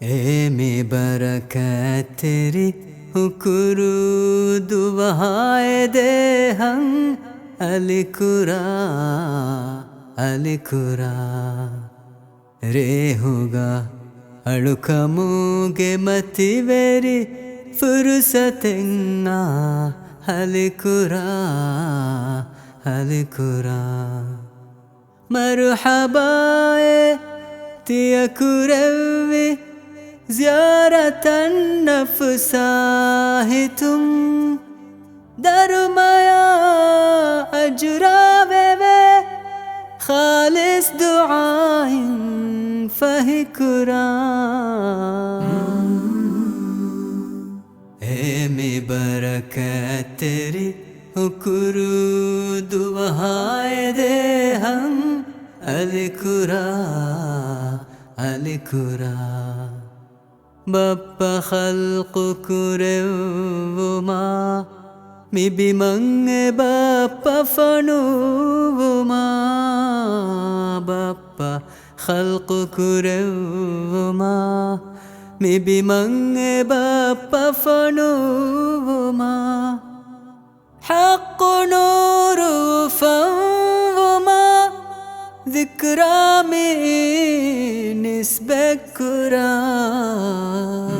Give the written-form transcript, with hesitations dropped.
में बरकत तेरी हुकुरु दुआए दे हम अलकुरा अलकुरा रे होगा अड़ुकमुगे मतिवेरी फुर्सतेंगा अलकुरा अलकुरा मरहबाए तिया कुरवी زيارة نفساهتم درمايا أجرابي خالص دعاء فهكرا में बरकत तेरी हुकुरु दुआए दे हम अलकुरा अलकुरा बप्पा खल्क कुरेवुमा मी बिमंगे बप्पा फनुवुमा बप्पा खल्क कुरेवुमा मी बिमंगे बप्पा फनुवुमा حق نور فوما ذكرى من نسبة كرام